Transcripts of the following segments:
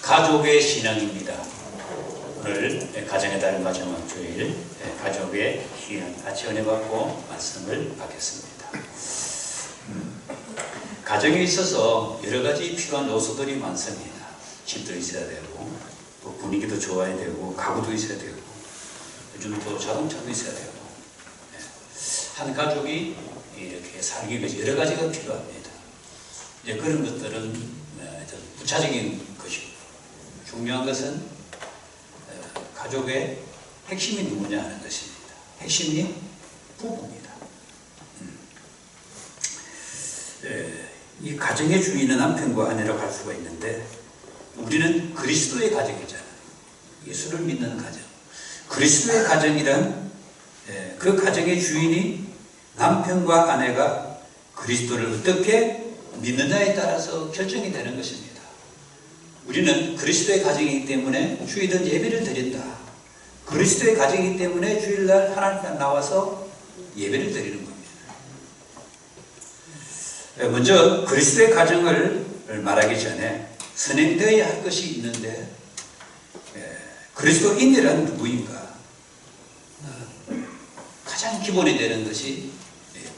가족의 신앙입니다. 오늘 가정의 달 마지막 주일 가족의 신앙 같이 은혜 받고 말씀을 받겠습니다. 가정에 있어서 여러 가지 필요한 요소들이 많습니다. 집도 있어야 되고 또 분위기도 좋아야 되고 가구도 있어야 되고 요즘 또 자동차도 있어야 되고 한 가족이 이렇게 살기 위해서 여러 가지가 필요합니다. 이제 그런 것들은 부차적인 것이고 중요한 것은 가족의 핵심이 누구냐 하는 것입니다. 핵심이 부부입니다. 이 가정의 주인은 남편과 아내라고 할 수가 있는데 우리는 그리스도의 가정이잖아요. 예수를 믿는 가정. 그리스도의 가정이란 그 가정의 주인이 남편과 아내가 그리스도를 어떻게 믿느냐에 따라서 결정이 되는 것입니다. 우리는 그리스도의 가정이기 때문에 주일은 예배를 드린다. 그리스도의 가정이기 때문에 주일날 하나님 앞에 나와서 예배를 드리는 겁니다. 먼저 그리스도의 가정을 말하기 전에 선행되어야 할 것이 있는데 그리스도인이란 누구인가? 가장 기본이 되는 것이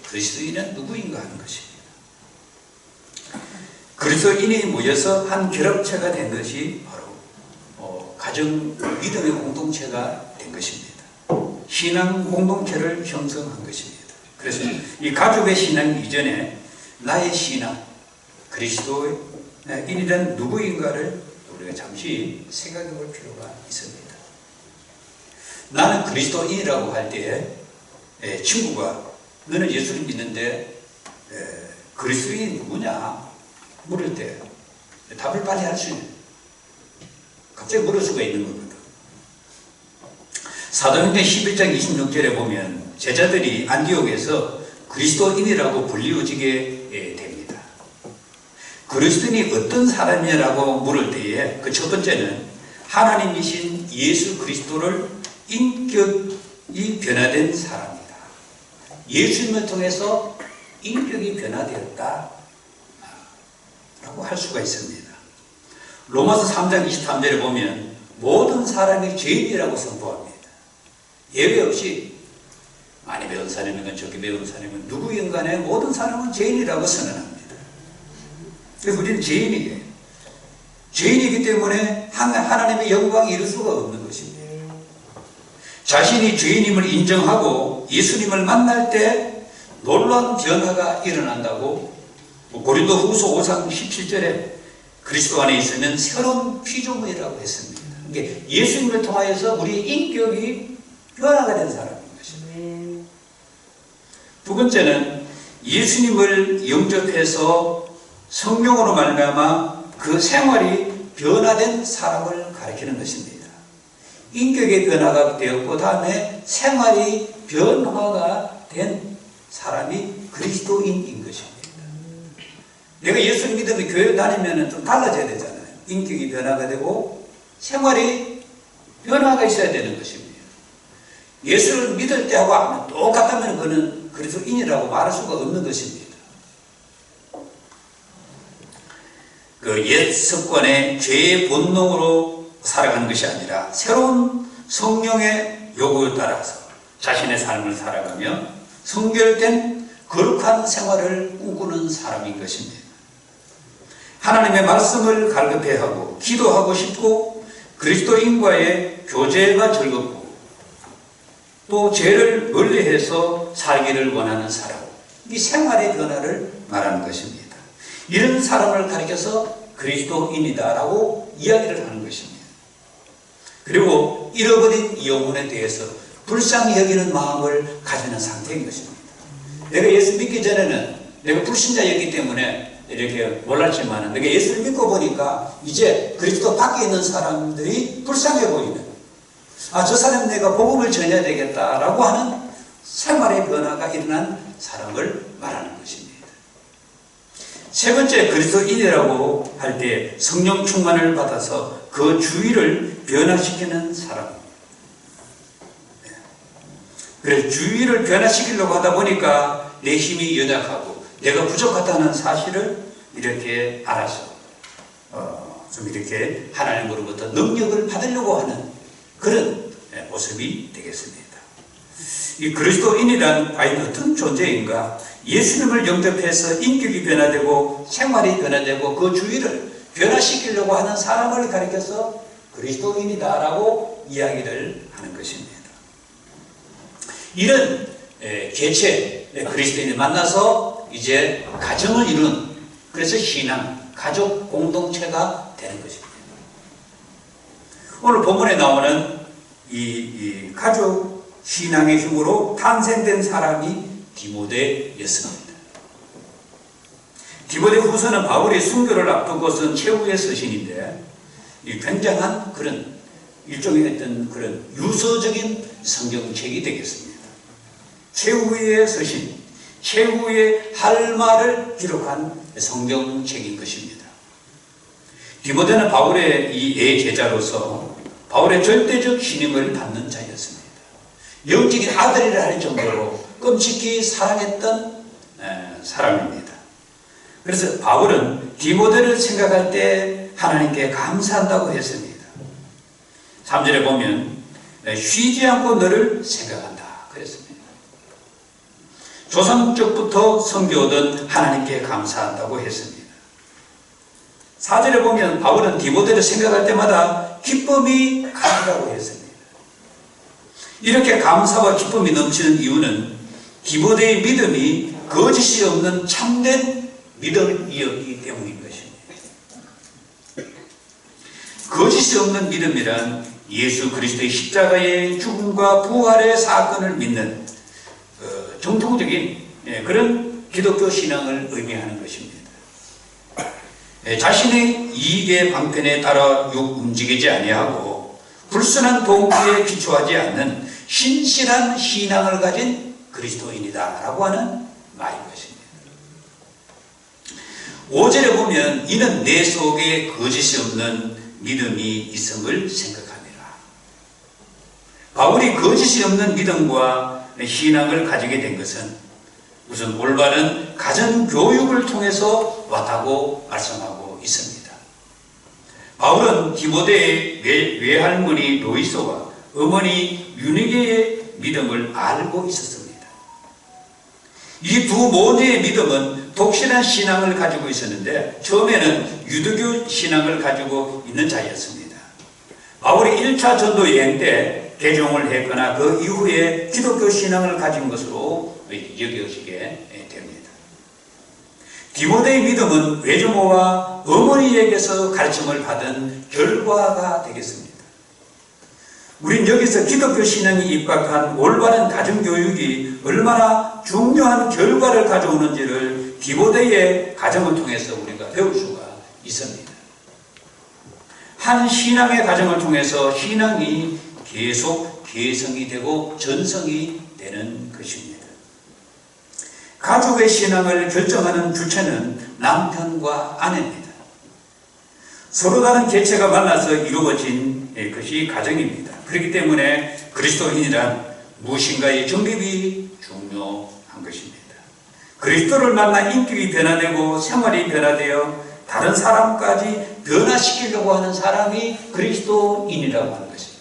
그리스도인은 누구인가 하는 것입니다. 그리스도인이 모여서 한 결합체가 된 것이 바로 가정 믿음의 공동체가 된 것입니다. 신앙 공동체를 형성한 것입니다. 그래서 이 가족의 신앙 이전에 나의 신앙, 그리스도인이란 누구인가를 우리가 잠시 생각해 볼 필요가 있습니다. 나는 그리스도인이라고 할 때에 친구가 너는 예수를 믿는데 그리스도인이 누구냐? 물을 때 답을 빨리 할 수 있는 갑자기 물을 수가 있는 겁니다. 사도행전 11장 26절에 보면 제자들이 안디옥에서 그리스도인이라고 불리워지게 됩니다. 그리스도인이 어떤 사람이라고 물을 때에 그 첫 번째는 하나님이신 예수 그리스도를 인격이 변화된 사람이다. 예수님을 통해서 인격이 변화되었다 라고 할 수가 있습니다. 로마서 3장 23절에 보면 모든 사람이 죄인이라고 선포합니다. 예외 없이 많이 배운 사람이건 적게 배운 사람이건 누구인 간에 모든 사람은 죄인이라고 선언합니다. 그래서 우리는 죄인이에요. 죄인이기 때문에 하나님의 영광을 이룰 수가 없는 것입니다. 자신이 죄인임을 인정하고 예수님을 만날 때 놀라운 변화가 일어난다고 고린도 후서 5장 17절에 그리스도 안에 있으면 새로운 피조물이라고 했습니다. 그러니까 예수님을 통하여서 우리의 인격이 변화가 된 사람인 것입니다. 두 번째는 예수님을 영접해서 성령으로 말미암아 그 생활이 변화된 사람을 가리키는 것입니다. 인격의 변화가 되었고 다음에 생활이 변화가 된 사람이 그리스도인인 것입니다. 내가 예수를 믿으면 교회 다니면 좀 달라져야 되잖아요. 인격이 변화가 되고 생활이 변화가 있어야 되는 것입니다. 예수를 믿을 때하고 똑같다면 그는 그리스도인이라고 말할 수가 없는 것입니다. 그 옛 습관의 죄의 본능으로 살아가는 것이 아니라 새로운 성령의 요구에 따라서 자신의 삶을 살아가며 성결된 거룩한 생활을 꿈꾸는 사람인 것입니다. 하나님의 말씀을 갈급해야 하고 기도하고 싶고 그리스도인과의 교제가 즐겁고 또 죄를 멀리해서 살기를 원하는 사람, 이 생활의 변화를 말하는 것입니다. 이런 사람을 가리켜서 그리스도인이다라고 이야기를 하는 것입니다. 그리고 잃어버린 영혼에 대해서 불쌍히 여기는 마음을 가지는 상태인 것입니다. 내가 예수 믿기 전에는 내가 불신자였기 때문에 이렇게 몰랐지만 내가 예수를 믿고 보니까 이제 그리스도 밖에 있는 사람들이 불쌍해 보이는, 저 사람 내가 복음을 전해야 되겠다라고 하는 생활의 변화가 일어난 사람을 말하는 것입니다. 세 번째, 그리스도인이라고 할 때 성령 충만을 받아서 그 주위를 변화시키는 사람. 그래서 주위를 변화시키려고 하다 보니까 내 힘이 연약하고 내가 부족하다는 사실을 이렇게 알아서 좀 이렇게 하나님으로부터 능력을 받으려고 하는 그런 모습이 되겠습니다. 이 그리스도인이란 과연 어떤 존재인가? 예수님을 영접해서 인격이 변화되고 생활이 변화되고 그 주위를 변화시키려고 하는 사람을 가리켜서 그리스도인이다라고 이야기를 하는 것입니다. 이런 개체 그리스도인을 만나서 이제 가정을 이룬, 그래서 신앙, 가족 공동체가 되는 것입니다. 오늘 본문에 나오는 이 가족 신앙의 힘으로 탄생된 사람이 디모데였습니다. 디모데 후서는 바울이 순교를 앞두고 쓴 최후의 서신인데 이 굉장한 그런 일종의 어떤 그런 유서적인 성경책이 되겠습니다. 최후의 서신, 최후의 할 말을 기록한 성경책인 것입니다. 디모데는 바울의 이 제자로서 바울의 절대적 신임을 받는 자였습니다. 영적인 아들이라 할 정도로 끔찍히 사랑했던 사람입니다. 그래서 바울은 디모데를 생각할 때 하나님께 감사한다고 했습니다. 3절에 보면 쉬지 않고 너를 생각한다 그랬습니다. 조상적부터 섬겨오던 하나님께 감사한다고 했습니다. 4절에 보면 바울은 디모데를 생각할 때마다 기쁨이 가득하다고 했습니다. 이렇게 감사와 기쁨이 넘치는 이유는 디모데의 믿음이 거짓이 없는 참된 믿음이었기 때문인 것입니다. 거짓이 없는 믿음이란 예수 그리스도의 십자가의 죽음과 부활의 사건을 믿는 정통적인 그런 기독교 신앙을 의미하는 것입니다. 자신의 이익의 방편에 따라 움직이지 아니하고 불순한 동기에 기초하지 않는 신실한 신앙을 가진 그리스도인이다 라고 하는 말인 것입니다. 5절에 보면 이는 내 속에 거짓이 없는 믿음이 있음을 생각합니다. 바울이 거짓이 없는 믿음과 신앙을 가지게 된 것은 우선 올바른 가정교육을 통해서 왔다고 말씀하고 있습니다. 바울은 디모데의 외할머니 로이소와 어머니 유니게의 믿음을 알고 있었습니다. 이 두 모녀의 믿음은 독실한 신앙을 가지고 있었는데 처음에는 유대교 신앙을 가지고 있는 자였습니다. 바울이 1차 전도 여행 때 개종을 했거나 그 이후에 기독교 신앙을 가진 것으로 여겨지게 됩니다. 디모데의 믿음은 외조모와 어머니에게서 가르침을 받은 결과가 되겠습니다. 우린 여기서 기독교 신앙이 입각한 올바른 가정교육이 얼마나 중요한 결과를 가져오는지를 디모데의 가정을 통해서 우리가 배울 수가 있습니다. 한 신앙의 가정을 통해서 신앙이 계속 개성이 되고 전성이 되는 것입니다. 가족의 신앙을 결정하는 주체는 남편과 아내입니다. 서로 다른 개체가 만나서 이루어진 것이 가정입니다. 그렇기 때문에 그리스도인이란 무엇인가의 정립이 중요한 것입니다. 그리스도를 만나 인격이 변화되고 생활이 변화되어 다른 사람까지 변화시키려고 하는 사람이 그리스도인이라고 하는 것입니다.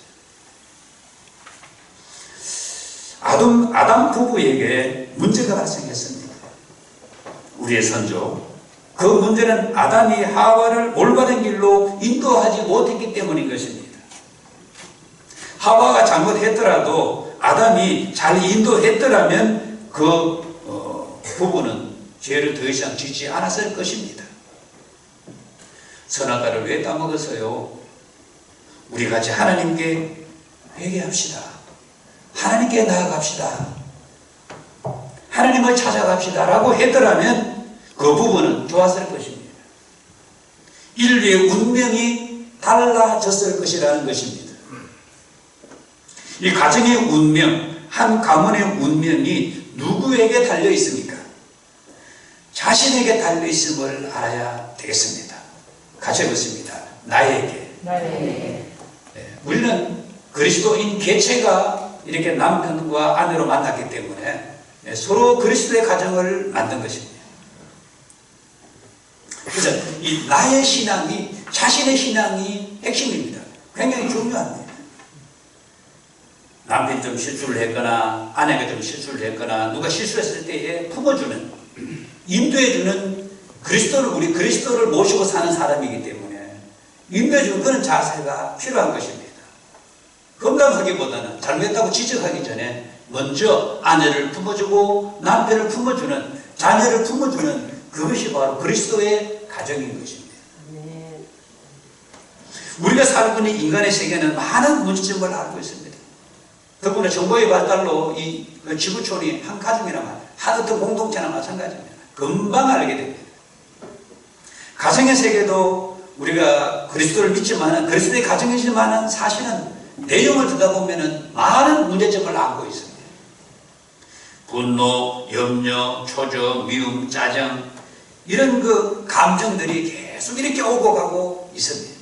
아담 부부에게 문제가 발생했습니다. 우리의 선조. 그 문제는 아담이 하와를 올바른 길로 인도하지 못했기 때문인 것입니다. 하와가 잘못했더라도 아담이 잘 인도했더라면 그 부부는 죄를 더 이상 짓지 않았을 것입니다. 선악과를 왜 따먹었어요? 우리 같이 하나님께 회개합시다. 하나님께 나아갑시다. 하나님을 찾아갑시다 라고 했더라면 그 부분은 좋았을 것입니다. 인류의 운명이 달라졌을 것이라는 것입니다. 이 가정의 운명, 한 가문의 운명이 누구에게 달려 있습니까? 자신에게 달려 있음을 알아야 되겠습니다. 같이 해보겠습니다. 나에게. 우리는 그리스도인 개체가 이렇게 남편과 아내로 만났기 때문에 서로 그리스도의 가정을 만든 것입니다. 그래서 이 나의 신앙이 자신의 신앙이 핵심입니다. 굉장히 중요합니다. 남편이 좀 실수를 했거나 아내가 좀 실수를 했거나 누가 실수했을 때에 품어주는, 인도해주는 우리 그리스도를 모시고 사는 사람이기 때문에 인도해주는 그런 자세가 필요한 것입니다. 험담하기보다는 잘못했다고 지적하기 전에 먼저 아내를 품어주고 남편을 품어주는, 자녀를 품어주는, 그것이 바로 그리스도의 가정인 것입니다. 우리가 살고 있는 인간의 세계는 많은 문제점을 알고 있습니다. 더구나 정보의 발달로 이 지구촌이 한 가족이나 한 어떤 공동체나 마찬가지입니다. 금방 알게 됩니다. 가정의 세계도 우리가 그리스도를 믿지만, 그리스도의 가정이지만 사실은 내용을 듣다 보면 많은 문제점을 안고 있습니다. 분노, 염려, 초조, 미움, 짜증, 이런 그 감정들이 계속 이렇게 오고 가고 있습니다.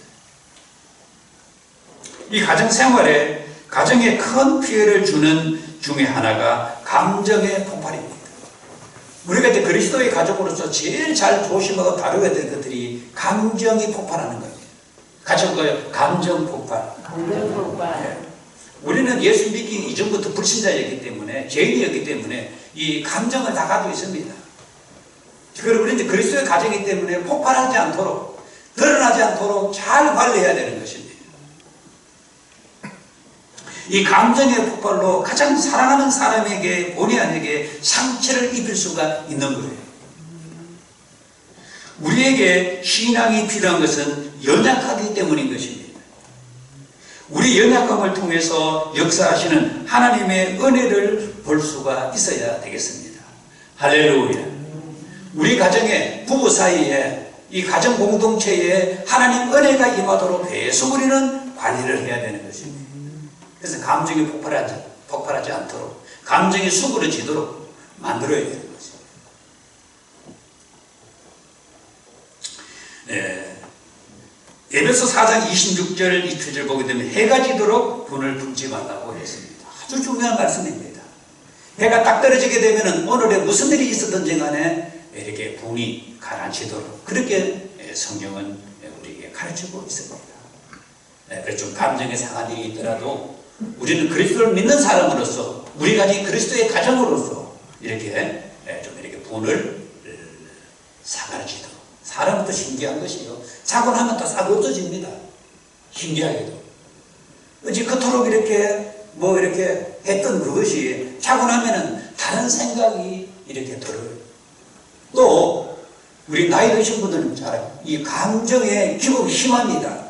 이 가정 생활에 가정에 큰 피해를 주는 중에 하나가 감정의 폭발입니다. 우리가 이제 그리스도의 가족으로서 제일 잘 조심하고 다뤄야 될 것들이 감정이 폭발하는 겁니다. 같이 볼까요? 감정 폭발. 감정 폭발. 네. 우리는 예수 믿기 이전부터 불신자였기 때문에, 죄인이었기 때문에 이 감정을 다 가지고 있습니다. 그리고 우리는 이제 그리스도의 가정이기 때문에 폭발하지 않도록, 드러나지 않도록 잘 관리해야 되는 것입니다. 이 감정의 폭발로 가장 사랑하는 사람에게, 본의 아니게 상처를 입힐 수가 있는 거예요. 우리에게 신앙이 필요한 것은 연약하기 때문인 것입니다. 우리 연약함을 통해서 역사하시는 하나님의 은혜를 볼 수가 있어야 되겠습니다. 할렐루야. 우리 가정에, 부부 사이에, 이 가정 공동체에 하나님 은혜가 임하도록 계속 우리는 관리를 해야 되는 것입니다. 그래서 감정이 폭발하지 않도록, 감정이 수그러지도록 만들어야 되는 것입니다. 에베소 4장 26절 27절 보게 되면 해가 지도록 분을 품지 말라고 했습니다. 아주 중요한 말씀입니다. 해가 딱 떨어지게 되면 오늘에 무슨 일이 있었든지 간에 이렇게 분이 가라앉히도록 그렇게 성경은 우리에게 가르치고 있습니다. 그래서 좀 감정에 상한 일이 있더라도 우리는 그리스도를 믿는 사람으로서, 우리 가정이 그리스도의 가정으로서 이렇게 좀 이렇게 분을 사가지도록. 사람은 또 신기한 것이요. 자고 나면 또 싹 없어집니다. 신기하게도. 어찌 그토록 이렇게 이렇게 했던 그것이 자고 나면은 다른 생각이 이렇게 들어요. 또 우리 나이 드신 분들은 잘 알아요. 이 감정의 기복이 심합니다.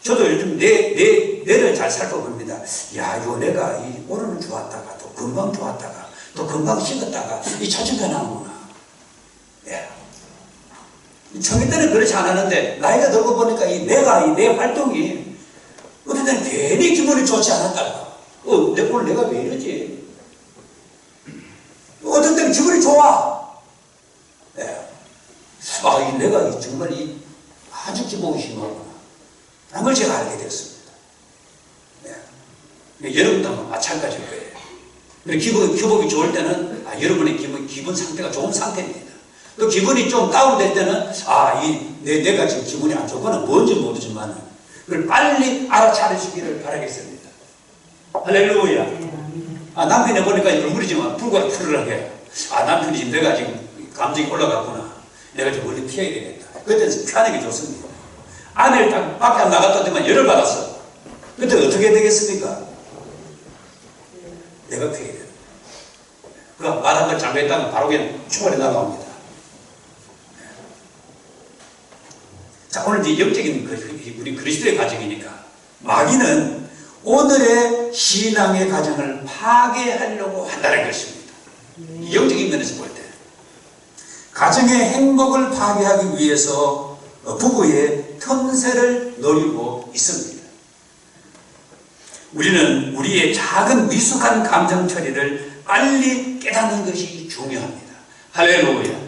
저도 요즘 뇌를 잘 살펴봅니다. 야, 이거 내가 오늘은 좋았다가 또 금방 좋았다가 또 금방 식었다가 이 자주 변하는구나. 예. 청년 때는 그렇지 않았는데 나이가 들고 보니까 내 활동이 어떤 때는 괜히 기분이 좋지 않았다가 오늘 내가 왜 이러지? 어떤 때는 기분이 좋아. 예. 내가 정말 아주 기복이 심하구나. 라는 걸 제가 알게 되었습니다. 네. 여러분도 마찬가지일 거예요. 기복이 좋을 때는 여러분의 기분 상태가 좋은 상태입니다. 또 기분이 좀 다운될 때는 내가 지금 기분이 안 좋거나 뭔지 모르지만 그걸 빨리 알아차리시기를 바라겠습니다. 할렐루야. 남편이 보니까 얼굴이 지금 불과 푸르르하게 남편이 지금 내가 지금 감정이 올라갔구나. 내가 좀 멀리 피해야 되겠다. 그때는 피하는 게 좋습니다. 아내를 딱 밖에 안 나갔다더만 열을 받았어. 그때 어떻게 되겠습니까? 내가 피해야 돼. 그 말한 걸 잘못했다면 바로 그냥 총알에 나가옵니다. 자, 오늘 이제 영적인 우리 그리스도의 가정이니까 마귀는 오늘의 신앙의 가정을 파괴하려고 한다는 것입니다. 영적인 면에서 볼 때 가정의 행복을 파괴하기 위해서 부부의 틈새를 노리고 있습니다. 우리는 우리의 작은 미숙한 감정 처리를 빨리 깨닫는 것이 중요합니다. 할렐루야.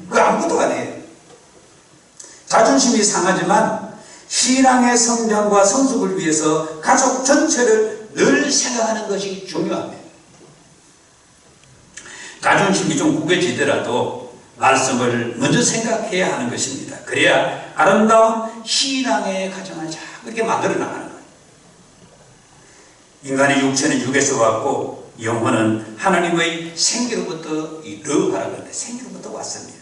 그거 아무것도 아니에요. 자존심이 상하지만 신앙의 성장과 성숙을 위해서 가족 전체를 늘 생각하는 것이 중요합니다. 자존심이 좀 구겨지더라도 말씀을 먼저 생각해야 하는 것입니다. 그래야 아름다운 신앙의 가정을 잘 그렇게 만들어 나가는 거예요. 인간의 육체는 육에서 왔고 영혼은 하나님의 생기로부터 이 르하라고 하는데 생기로부터 왔습니다.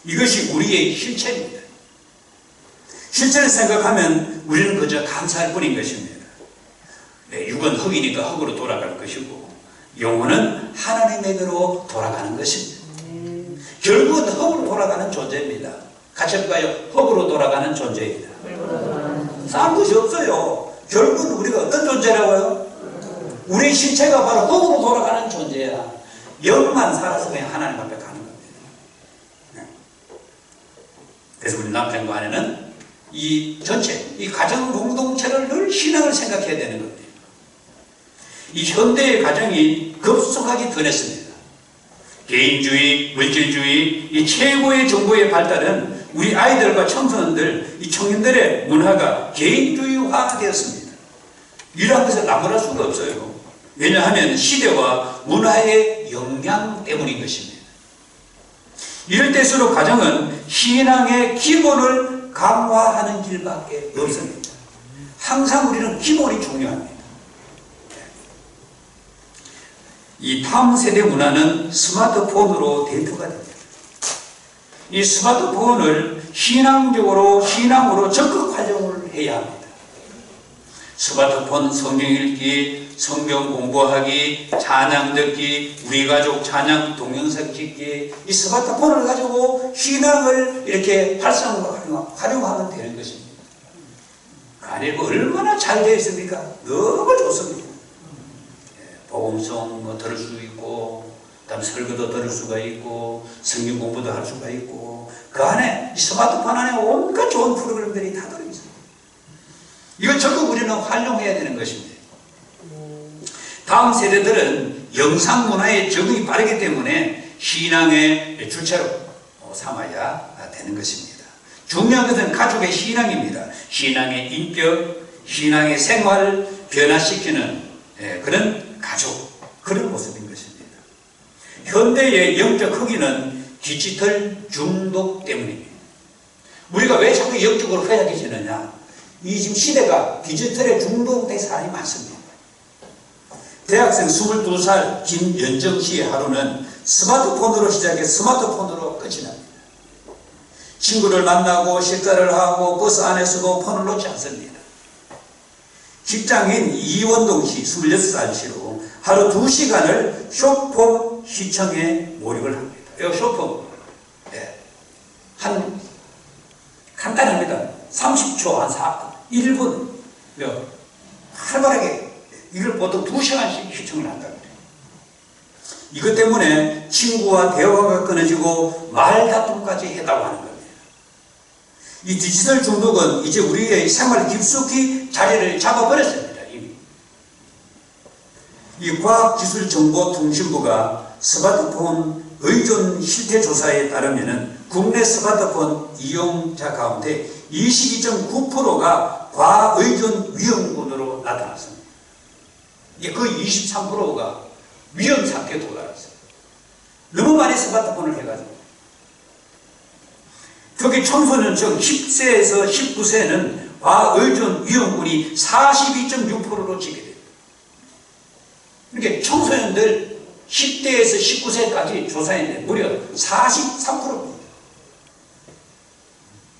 이것이 우리의 실체입니다. 실체를 생각하면 우리는 그저 감사할 뿐인 것입니다. 육은 흙이니까 흙으로 돌아갈 것이고 영혼은 하나님에게로 돌아가는 것입니다. 결국은 흙으로 돌아가는 존재입니다. 같이 할까요? 흙으로 돌아가는 존재입니다. 싸울 것이 없어요. 결국은 우리가 어떤 존재라고요? 우리 신체가 바로 흙으로 돌아가는 존재야. 영만 살아서 그냥 하나님 앞에 가는 겁니다. 그래서 우리 남편과 아내는 이 전체, 이 가정 공동체를 늘 신앙을 생각해야 되는 겁니다. 이 현대의 가정이 급속하게 변했습니다. 개인주의, 물질주의, 이 최고의 정보의 발달은 우리 아이들과 청소년들, 이 청년들의 문화가 개인주의화 되었습니다. 이러한 것을 나무랄 수가 없어요. 왜냐하면 시대와 문화의 영향 때문인 것입니다. 이럴 때일수록 가정은 신앙의 기본을 강화하는 길밖에 없습니다. 항상 우리는 기본이 중요합니다. 이 다음 세대 문화는 스마트폰으로 대표가 됩니다. 이 스마트폰을 신앙으로 적극 활용을 해야 합니다. 스마트폰 성경 읽기, 성경 공부하기, 찬양 듣기, 우리 가족 찬양 동영상 찍기, 이 스마트폰을 가지고 신앙을 이렇게 활용하면 되는 것입니다. 아니고 얼마나 잘 되어 있습니까? 너무 좋습니다. 복음성 들을 수 있고, 그다음 설교도 들을 수가 있고, 성경 공부도 할 수가 있고, 그 안에 이 스마트폰 안에 온갖 좋은 프로그램들이 다 들어 있어요. 이걸 적극 우리는 활용해야 되는 것입니다. 다음 세대들은 영상 문화에 적응이 빠르기 때문에 신앙의 주체로 삼아야 되는 것입니다. 중요한 것은 가족의 신앙입니다. 신앙의 인격, 신앙의 생활을 변화시키는 그런 가족, 그런 모습인 것입니다. 현대의 영적 흑인은 디지털 중독 때문입니다. 우리가 왜 자꾸 영적으로 허약해지느냐? 이 지금 시대가 디지털에 중독된 사람이 많습니다. 대학생 22살 김연정 씨의 하루는 스마트폰으로 시작해 스마트폰으로 끝이 납니다. 친구를 만나고 식사를 하고 버스 안에서도 폰을 놓지 않습니다. 직장인 이원동 씨 26살 씨로 하루 2시간을 쇼폼 시청에 몰입을 합니다. 이 쇼폼 간단합니다. 30초, 한 1분 활발하게 이걸 보통 2시간씩 시청을 한답니다. 이것 때문에 친구와 대화가 끊어지고 말다툼까지 했다고 하는 겁니다. 이 디지털 중독은 이제 우리의 생활 깊숙이 자리를 잡아버렸습니다. 이미. 이 과학기술정보통신부가 스마트폰 의존 실태조사에 따르면 국내 스마트폰 이용자 가운데 22.9%가 과의존 위험군으로 나타났습니다. 이게 거의 23%가 위험 상태에 도달했어요. 너무 많이 스마트폰을 해가지고. 특히 청소년층 10세에서 19세는 과의존 위험군이 42.6%로 지게 됩니다. 이렇게 청소년들 10대에서 19세까지 조사했는데 무려 43%입니다.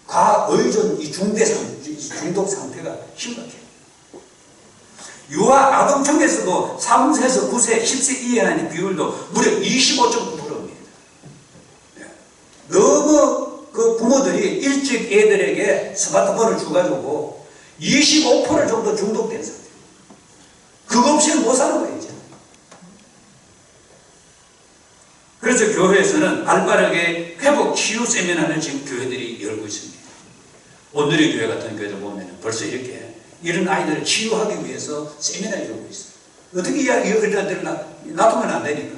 과의존 이 중독 상태가 심각해요. 유아 아동청에서도 3세에서 9세, 10세 이하의 비율도 무려 25.9%입니다. 너무 그 부모들이 일찍 애들에게 스마트폰을 줘가지고 25% 정도 중독된 상태예요. 그거 없이는 못 사는 거예요, 이제. 그래서 교회에서는 발빠르게 회복 치유 세미나를 지금 교회들이 열고 있습니다. 오늘의 교회 같은 교회도 보면 벌써 이렇게 이런 아이들을 치유하기 위해서 세미나를 열고 있어요. 어떻게 이런 아이들을 놔두면 안 되니까.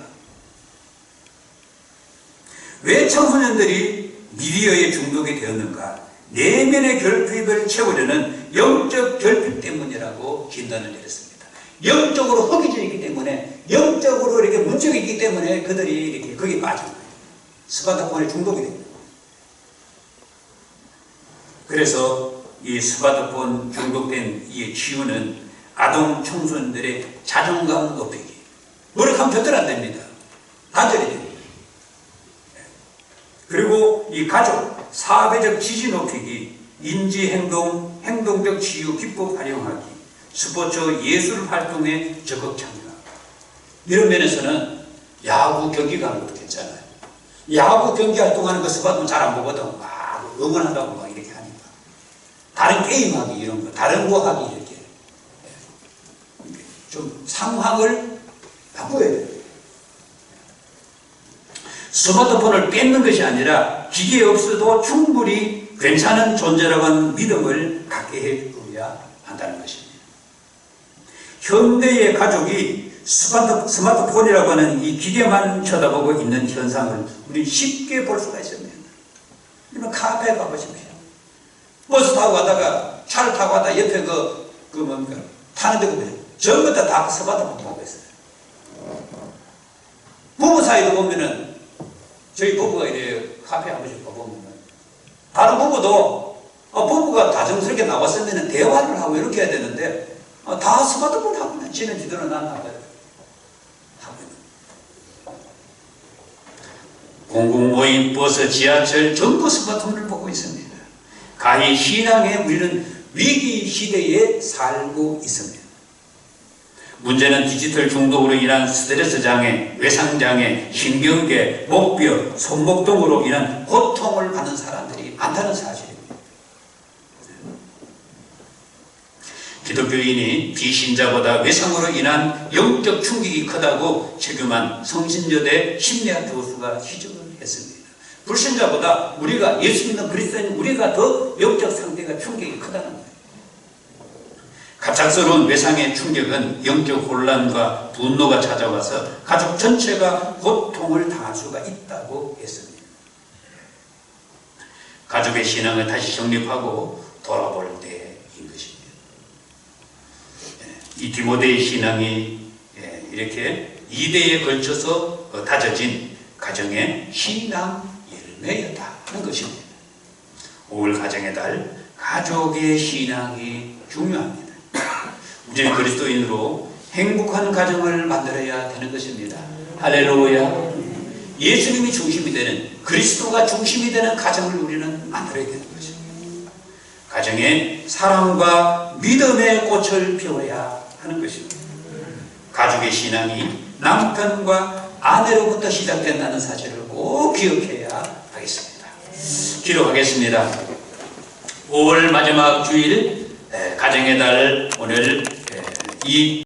왜 청소년들이 미디어에 중독이 되었는가? 내면의 결핍을 채우려는 영적 결핍 때문이라고 진단을 내렸습니다. 영적으로 허기져 있기 때문에, 영적으로 이렇게 문제가 있기 때문에 그들이 이렇게 거기에 빠진 거예요. 스마트폰에 중독이 됩니다. 그래서 이 스마트폰 중독된 이 치유는 아동 청소년들의 자존감 높이기, 노력하면 절대로 안 됩니다. 단절이 됩니다. 그리고 이 가족, 사회적 지지 높이기, 인지 행동, 행동적 치유 기법 활용하기, 스포츠 예술 활동에 적극 참여. 이런 면에서는 야구 경기 가는 것도 괜찮아요. 야구 경기 활동하는 거 스마트폰 잘 안 보거든. 막 응원한다고 막 이렇게 하니까. 다른 게임하기 이런 거, 다른 거 하기 이렇게. 좀 상황을 바꿔야 돼요. 스마트폰을 뺏는 것이 아니라 기계 없어도 충분히 괜찮은 존재라고 하는 믿음을 갖게 해줘야 한다는 것입니다. 현대의 가족이 스마트폰이라고 하는 이 기계만 쳐다보고 있는 현상을 우리 쉽게 볼 수가 있습니다. 그러면 카페에 가보십시오. 버스 타고 가다가, 차를 타고 가다가 옆에 뭡니까? 타는 데 보면 전부 다 스마트폰 보고 있어요. 부부 사이도 보면은, 저희 부부가 이래 카페 한 번씩 가보면은, 다른 부부도, 부부가 다정스럽게 나왔으면 대화를 하고 이렇게 해야 되는데, 다 스마트폰 하고 있는, 지는 지도는 안 하고 공공모임, 버스, 지하철 전부 스마트폰을 보고 있습니다. 가히 신앙에 우리는 위기 시대에 살고 있습니다. 문제는 디지털 중독으로 인한 스트레스 장애, 외상 장애, 신경계, 목뼈, 손목 등으로 인한 고통을 받는 사람들이 많다는 사실입니다. 기독교인이 비신자보다 외상으로 인한 영적 충격이 크다고 책임한 성신여대 심리학 교수가 지적을 했습니다. 불신자보다 우리가 예수 믿는 그리스도인 우리가 더 영적 상태가 충격이 크다는 거예요. 갑작스러운 외상의 충격은 영적 혼란과 분노가 찾아와서 가족 전체가 고통을 당할 수가 있다고 했습니다. 가족의 신앙을 다시 정립하고 돌아볼 때인 것입니다. 이 디모데의 신앙이 이렇게 2대에 걸쳐서 다져진 가정의 신앙 열매였다는 것입니다. 5월 가정의 달, 가족의 신앙이 중요합니다. 우리는 그리스도인으로 행복한 가정을 만들어야 되는 것입니다. 할렐루야. 예수님이 중심이 되는, 그리스도가 중심이 되는 가정을 우리는 만들어야 되는 것입니다. 가정에 사랑과 믿음의 꽃을 피워야 하는 것입니다. 가족의 신앙이 남편과 아내로부터 시작된다는 사실을 꼭 기억해야 하겠습니다. 기도하겠습니다. 5월 마지막 주일 가정의 달 오늘 이